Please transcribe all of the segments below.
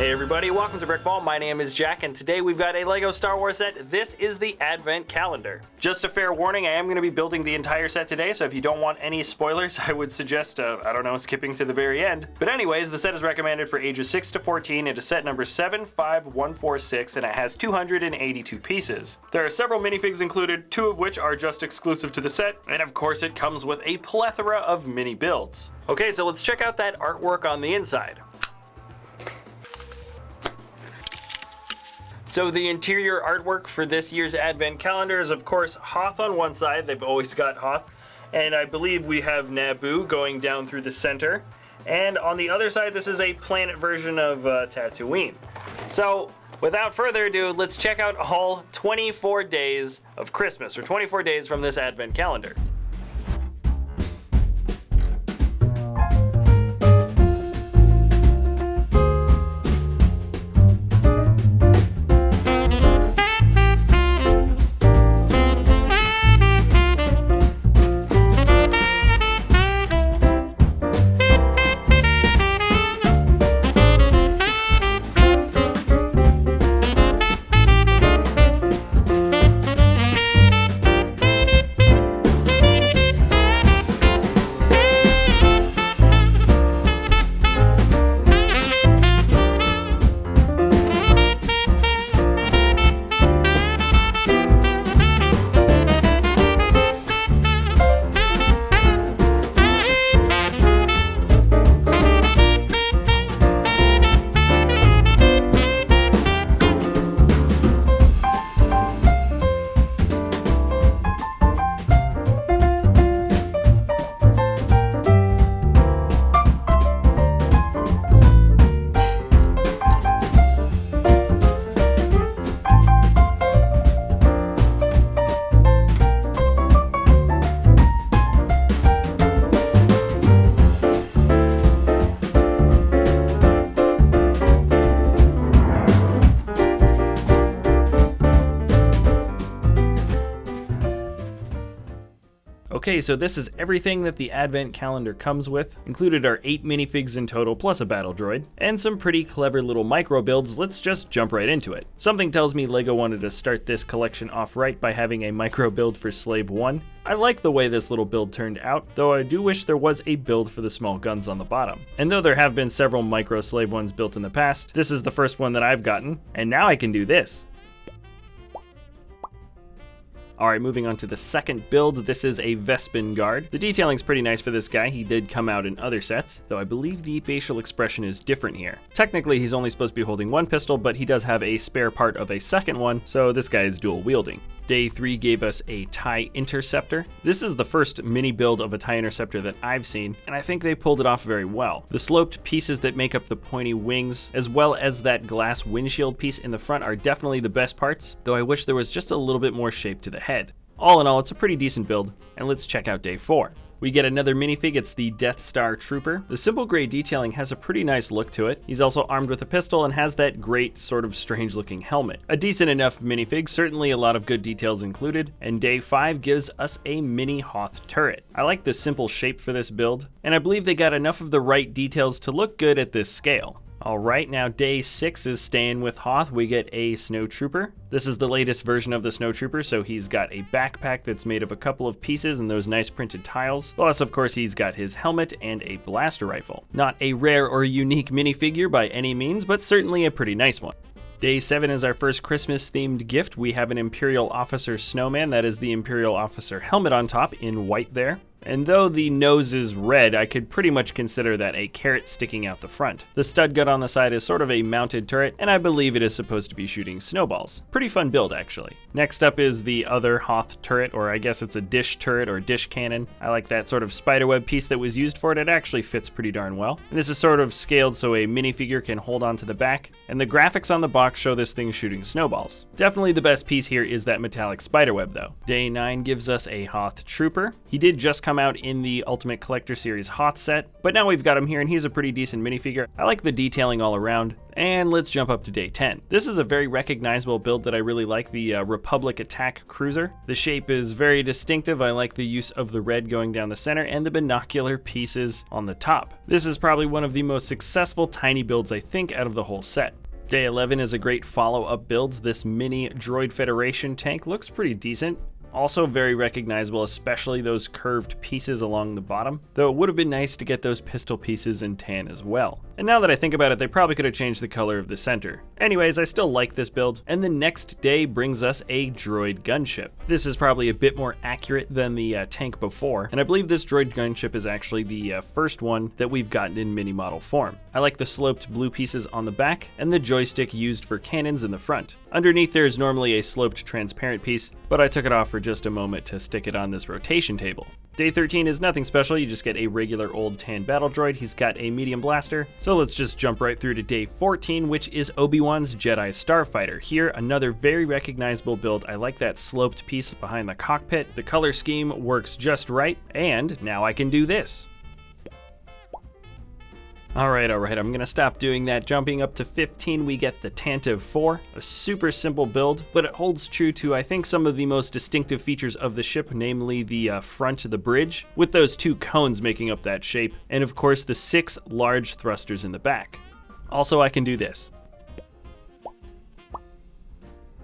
Hey everybody, welcome to BrickVault. My name is Jack, and today we've got a LEGO Star Wars set. This is the Advent Calendar. Just a fair warning, I am going to be building the entire set today, so if you don't want any spoilers, I would suggest, skipping to the very end. But anyways, the set is recommended for ages 6 to 14. It is set number 75146, and it has 282 pieces. There are several minifigs included, 2 of which are just exclusive to the set, and of course it comes with a plethora of mini builds. Okay, so let's check out that artwork on the inside. So the interior artwork for this year's Advent Calendar is of course Hoth on one side, they've always got Hoth, and I believe we have Naboo going down through the center, and on the other side this is a planet version of Tatooine. So without further ado, let's check out all 24 days of Christmas, or 24 days from this Advent Calendar. Okay, so this is everything that the Advent Calendar comes with. Included are 8 minifigs in total, plus a battle droid, and some pretty clever little micro builds. Let's just jump right into it. Something tells me LEGO wanted to start this collection off right by having a micro build for Slave 1. I like the way this little build turned out, though I do wish there was a build for the small guns on the bottom. And though there have been several micro Slave 1s built in the past, this is the first one that I've gotten, and now I can do this. Alright, moving on to the second build. This is a Vespa Guard. The detailing's pretty nice for this guy. He did come out in other sets, though I believe the facial expression is different here. Technically, he's only supposed to be holding one pistol, but he does have a spare part of a second one, so this guy is dual wielding. Day 3 gave us a TIE Interceptor. This is the first mini build of a TIE Interceptor that I've seen, and I think they pulled it off very well. The sloped pieces that make up the pointy wings, as well as that glass windshield piece in the front, are definitely the best parts, though I wish there was just a little bit more shape to the head. All in all, it's a pretty decent build, and let's check out day 4. We get another minifig, it's the Death Star Trooper. The simple gray detailing has a pretty nice look to it. He's also armed with a pistol and has that great sort of strange looking helmet. A decent enough minifig, certainly a lot of good details included, and day 5 gives us a mini Hoth turret. I like the simple shape for this build, and I believe they got enough of the right details to look good at this scale. Alright, now day 6 is staying with Hoth. We get a Snowtrooper. This is the latest version of the Snowtrooper, so he's got a backpack that's made of a couple of pieces and those nice printed tiles. Plus, of course, he's got his helmet and a blaster rifle. Not a rare or unique minifigure by any means, but certainly a pretty nice one. Day 7 is our first Christmas-themed gift. We have an Imperial Officer Snowman. That is the Imperial Officer helmet on top in white there. And though the nose is red, I could pretty much consider that a carrot sticking out the front. The stud gun on the side is sort of a mounted turret, and I believe it is supposed to be shooting snowballs. Pretty fun build, actually. Next up is the other Hoth turret, or I guess it's a dish turret or dish cannon. I like that sort of spiderweb piece that was used for it. It actually fits pretty darn well. And this is sort of scaled so a minifigure can hold on to the back, and the graphics on the box show this thing shooting snowballs. Definitely the best piece here is that metallic spiderweb, though. Day 9 gives us a Hoth Trooper. He did just come come out in the Ultimate Collector Series Hoth set, but now we've got him here and he's a pretty decent minifigure. I like the detailing all around. And let's jump up to day 10. This is a very recognizable build that I really like, the Republic Attack Cruiser. The shape is very distinctive. I like the use of the red going down the center and the binocular pieces on the top. This is probably one of the most successful tiny builds I think out of the whole set. Day 11 is a great follow-up build. This mini Droid Federation tank looks pretty decent. Also very recognizable, especially those curved pieces along the bottom, though it would have been nice to get those pistol pieces in tan as well. And now that I think about it, they probably could have changed the color of the center. Anyways, I still like this build, and the next day brings us a Droid Gunship. This is probably a bit more accurate than the tank before, and I believe this Droid Gunship is actually the first one that we've gotten in mini model form. I like the sloped blue pieces on the back, and the joystick used for cannons in the front. Underneath there is normally a sloped transparent piece, but I took it off for just a moment to stick it on this rotation table. Day 13 is nothing special, you just get a regular old tan battle droid. He's got a medium blaster. So let's just jump right through to day 14, which is Obi-Wan's Jedi Starfighter. Here, another very recognizable build. I like that sloped piece behind the cockpit. The color scheme works just right, and now I can do this. Alright, I'm gonna stop doing that. Jumping up to 15, we get the Tantive 4, a super simple build, but it holds true to, I think, some of the most distinctive features of the ship, namely the front of the bridge, with those two cones making up that shape, and of course the 6 large thrusters in the back. Also, I can do this.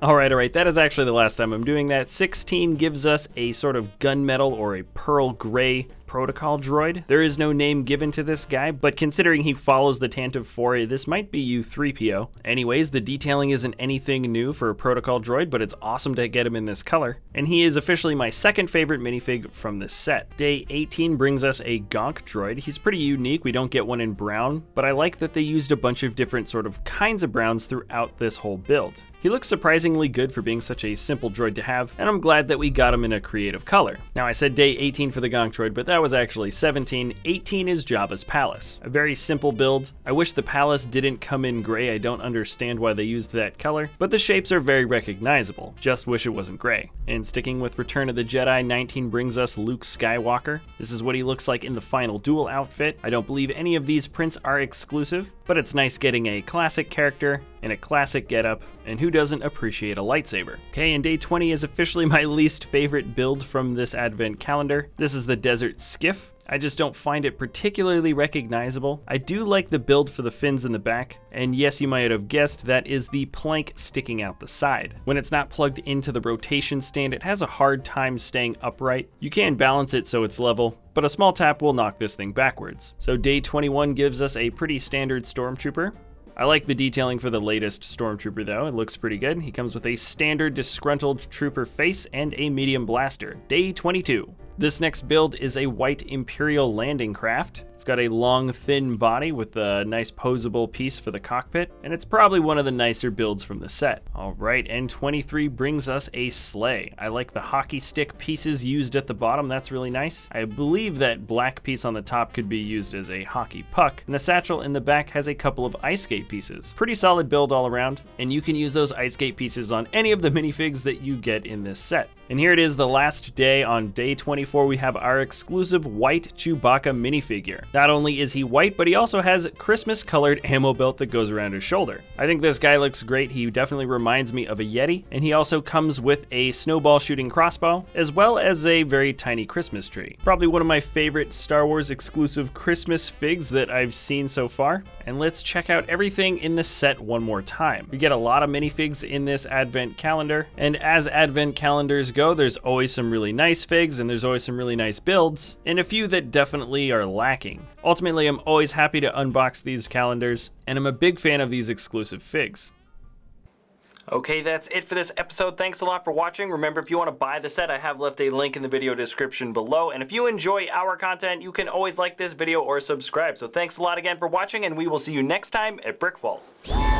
Alright, that is actually the last time I'm doing that. 16 gives us a sort of gunmetal or a pearl gray protocol droid. There is no name given to this guy, but considering he follows the Tantive 4, this might be U3PO. Anyways, the detailing isn't anything new for a protocol droid, but it's awesome to get him in this color. And he is officially my second favorite minifig from this set. Day 18 brings us a Gonk Droid. He's pretty unique. We don't get one in brown, but I like that they used a bunch of different sort of kinds of browns throughout this whole build. He looks surprisingly good for being such a simple droid to have, and I'm glad that we got him in a creative color. Now, I said day 18 for the Gonk Droid, but that was actually 17. 18 is Jabba's Palace. A very simple build. I wish the palace didn't come in gray. I don't understand why they used that color, but the shapes are very recognizable. Just wish it wasn't gray. And sticking with Return of the Jedi, 19 brings us Luke Skywalker. This is what he looks like in the final duel outfit. I don't believe any of these prints are exclusive, but it's nice getting a classic character in a classic getup, and who doesn't appreciate a lightsaber? Okay, and day 20 is officially my least favorite build from this advent calendar. This is the Desert Skiff. I just don't find it particularly recognizable. I do like the build for the fins in the back, and yes, you might have guessed, that is the plank sticking out the side. When it's not plugged into the rotation stand, it has a hard time staying upright. You can balance it so it's level, but a small tap will knock this thing backwards. So day 21 gives us a pretty standard Stormtrooper. I like the detailing for the latest Stormtrooper though, it looks pretty good. He comes with a standard disgruntled trooper face and a medium blaster. Day 22. This next build is a white Imperial landing craft. It's got a long, thin body with a nice posable piece for the cockpit, and it's probably one of the nicer builds from the set. Alright, and 23 brings us a Sleigh. I like the hockey stick pieces used at the bottom, that's really nice. I believe that black piece on the top could be used as a hockey puck, and the satchel in the back has a couple of ice skate pieces. Pretty solid build all around, and you can use those ice skate pieces on any of the minifigs that you get in this set. And here it is, the last day. On day 24, we have our exclusive white Chewbacca minifigure. Not only is he white, but he also has Christmas-colored ammo belt that goes around his shoulder. I think this guy looks great. He definitely reminds me of a Yeti, and he also comes with a snowball shooting crossbow, as well as a very tiny Christmas tree. Probably one of my favorite Star Wars exclusive Christmas figs that I've seen so far. And let's check out everything in the set one more time. We get a lot of minifigs in this advent calendar, and as advent calendars go, there's always some really nice figs and there's always some really nice builds, and a few that definitely are lacking. Ultimately, I'm always happy to unbox these calendars, and I'm a big fan of these exclusive figs. Okay, that's it for this episode. Thanks a lot for watching. Remember, if you want to buy the set, I have left a link in the video description below. And if you enjoy our content, you can always like this video or subscribe. So thanks a lot again for watching, and we will see you next time at BrickVault.